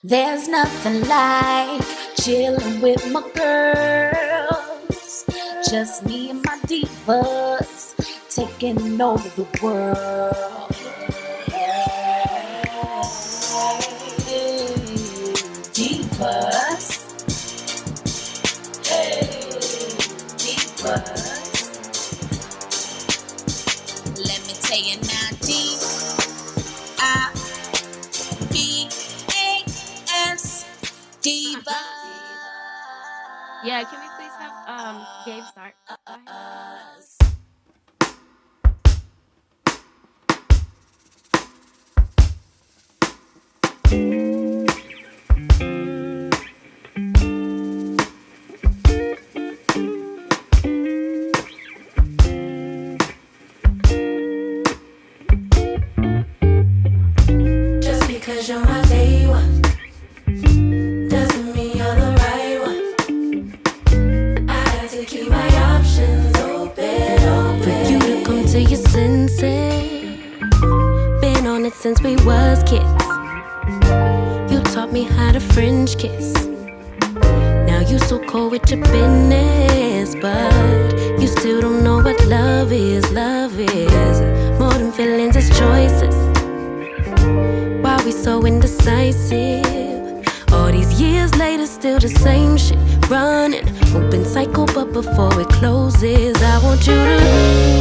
There's nothing like chilling with my girls. Just me and my divas taking over the world. Divas. Hey, divas. Let me tell you now, D-I-V-A-S, diva. Yeah, can we please have Gabe start? Just because you're my day one doesn't mean you're the right one. I had to keep my options open. For you to come to your senses, been on it since we was kids. You taught me how to French kiss. Now you so cold with your business, but you still don't know what love is. Love is more than feelings, it's choices. Why we so indecisive? All these years later, still the same shit. Running, open cycle, but before it closes, I want you to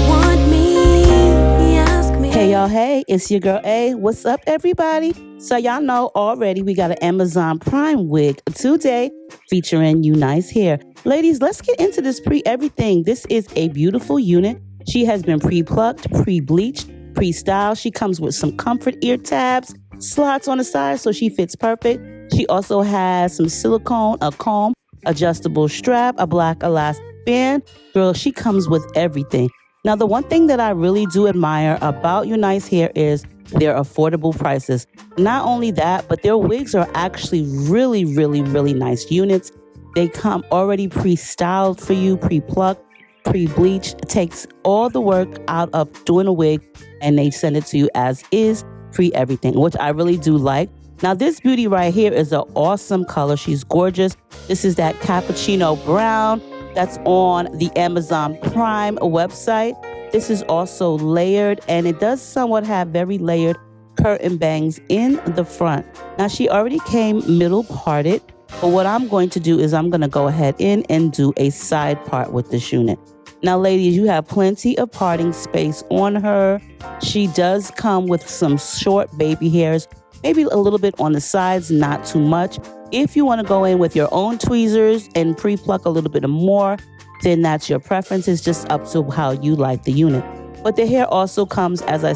want me, ask me. Hey y'all, hey, it's your girl A. What's up, everybody? So y'all know already we got an Amazon Prime wig today featuring UNice hair. Ladies, let's get into this pre-everything. This is a beautiful unit. She has been pre-plucked, pre-bleached, pre-styled. She comes with some comfort ear tabs, slots on the side so she fits perfect. She also has some silicone, a comb, adjustable strap, a black elastic band. Girl, she comes with everything. Now, the one thing that I really do admire about UNice hair is their affordable prices. Not only that, but their wigs are actually really, really, really nice units. They come already pre-styled for you, pre-plucked, pre-bleached. It takes all the work out of doing a wig and they send it to you as is, pre-everything, which I really do like. Now, this beauty right here is an awesome color. She's gorgeous. This is that cappuccino brown that's on the Amazon Prime website. This is also layered, and it does somewhat have very layered curtain bangs in the front. Now, she already came middle parted, but what I'm going to do is I'm going to go ahead in and do a side part with this unit. Now, ladies, you have plenty of parting space on her. She does come with some short baby hairs, maybe a little bit on the sides, not too much. If you want to go in with your own tweezers and pre-pluck a little bit more, then that's your preference. It's just up to how you like the unit. But the hair also comes, as I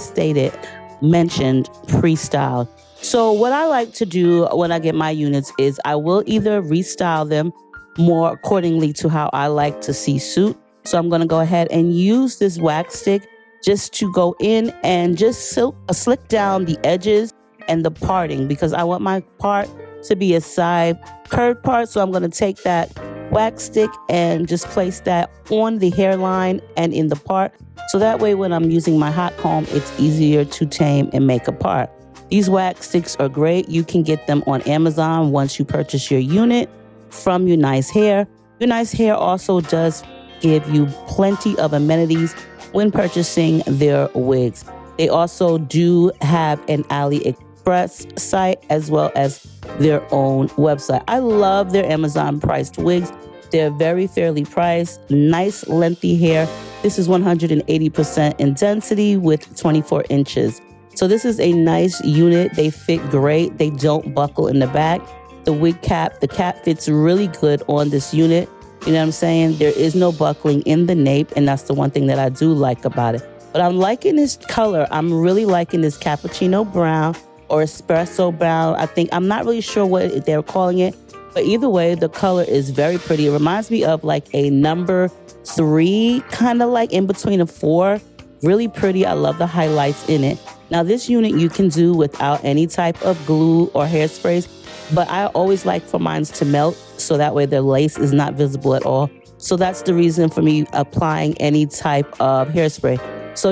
mentioned, pre-styled. So what I like to do when I get my units is I will either restyle them more accordingly to how I like to see suit. So I'm going to go ahead and use this wax stick just to go in and just slick down the edges and the parting, because I want my part to be a side curved part. So I'm going to take that wax stick and just place that on the hairline and in the part. So that way when I'm using my hot comb, it's easier to tame and make a part. These wax sticks are great. You can get them on Amazon once you purchase your unit from UNice Hair. UNice Hair also does give you plenty of amenities when purchasing their wigs. They also do have an AliExpress site as well as their own website. I love their Amazon priced wigs. They're very fairly priced, nice lengthy hair. This is 180% in density with 24 inches. So this is a nice unit. They fit great. They don't buckle in the back. The wig cap, the cap fits really good on this unit. You know what I'm saying? There is no buckling in the nape, and that's the one thing that I do like about it. But I'm liking this color. I'm really liking this cappuccino brown or espresso brown. I'm not really sure what they're calling it, but either way, the color is very pretty. It reminds me of like a number 3, kind of like in between a 4. Really pretty. I love the highlights in it. Now, this unit you can do without any type of glue or hairsprays, but I always like for mine to melt so that way the lace is not visible at all. So that's the reason for me applying any type of hairspray. So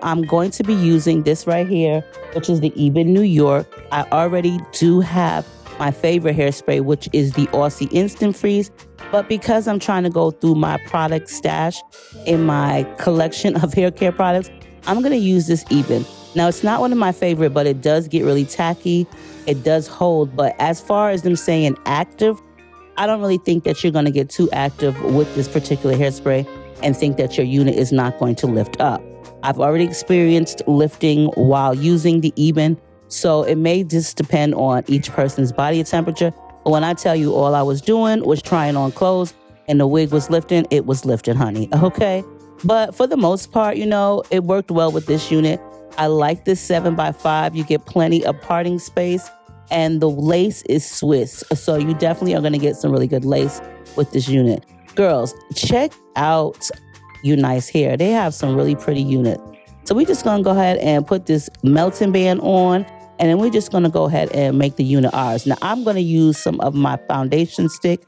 I'm going to be using this right here, which is the Eben New York. I already do have my favorite hairspray, which is the Aussie Instant Freeze. But because I'm trying to go through my product stash in my collection of hair care products, I'm going to use this Eben. Now, it's not one of my favorite, but it does get really tacky. It does hold. But as far as them saying active, I don't really think that you're going to get too active with this particular hairspray and think that your unit is not going to lift up. I've already experienced lifting while using the Eben, so it may just depend on each person's body temperature. But when I tell you all I was doing was trying on clothes and the wig was lifting, it was lifting, honey, okay? But for the most part, you know, it worked well with this unit. I like this 7x5. You get plenty of parting space, and the lace is Swiss. So you definitely are going to get some really good lace with this unit. Girls, check out UNice hair. They have some really pretty units. So we're just going to go ahead and put this melting band on, and then we're just going to go ahead and make the unit ours. Now, I'm going to use some of my foundation stick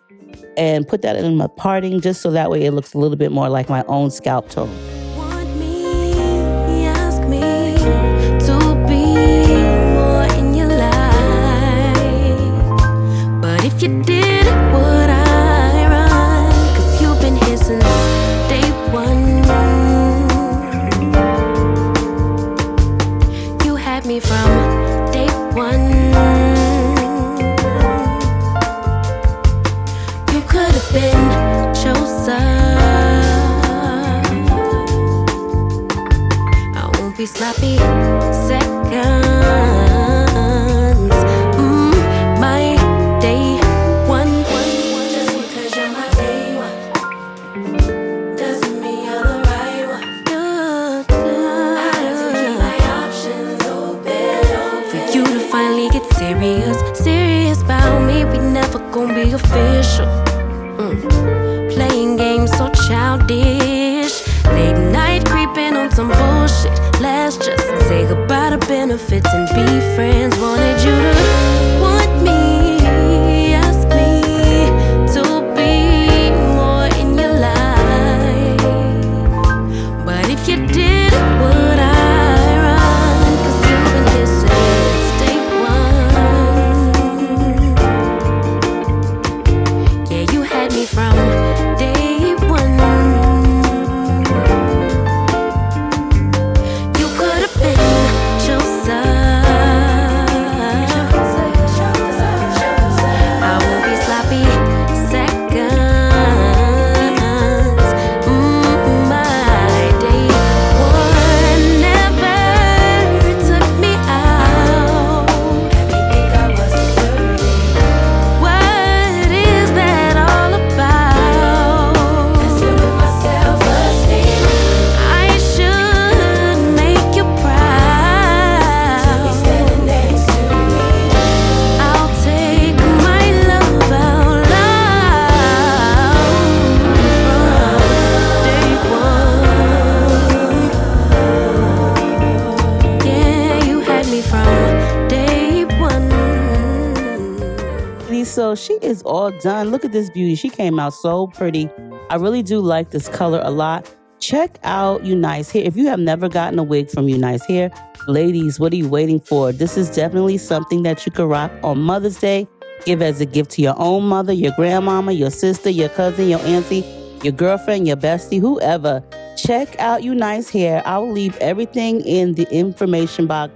and put that in my parting just so that way it looks a little bit more like my own scalp tone. Want me, ask me to be more in your life. But if you did, would I run? 'Cause you've been here since day one. You had me from day one. You could have been chosen. I won't be sloppy seconds. My day one. Just because you're my day one doesn't mean you're the right one. I have to keep my options open. For you to finally get serious about me, we never gonna be official. Playing games so childish, late night creeping on some bullshit. Let's just say goodbye to benefits and be friends. Wanted you to want me, ask me to be more in your life. But if you did, would I run? 'Cause you've been here since day one. Yeah, you had me from day one. You could have been chosen. I won't be sloppy seconds. My day one never took me out. Had me think I wasn't worthy. What is that all about? Messing with my self-esteem. I should make you Be proud. standing next to me. I'll take my love out loud from day one. Yeah, you had me from day one. So she is all done. Look at this beauty. She came out so pretty. I really do like this color a lot. Check out UNice hair. If you have never gotten a wig from UNice hair, ladies, what are you waiting for? This is definitely something that you could rock on Mother's Day. Give as a gift to your own mother, your grandmama, your sister, your cousin, your auntie, your girlfriend, your bestie, whoever. Check out UNice hair. I will leave everything in the information box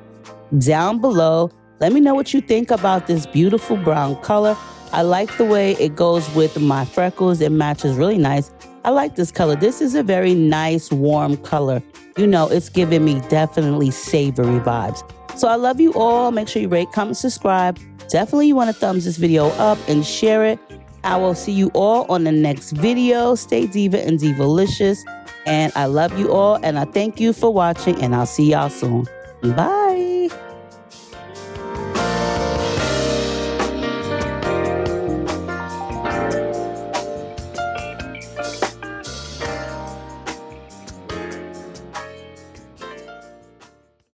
down below. Let me know what you think about this beautiful brown color. I like the way it goes with my freckles. It matches really nice. I like this color. This is a very nice, warm color. You know, it's giving me definitely savory vibes. So I love you all. Make sure you rate, comment, subscribe. Definitely you want to thumbs this video up and share it. I will see you all on the next video. Stay diva and divalicious. And I love you all. And I thank you for watching. And I'll see y'all soon. Bye.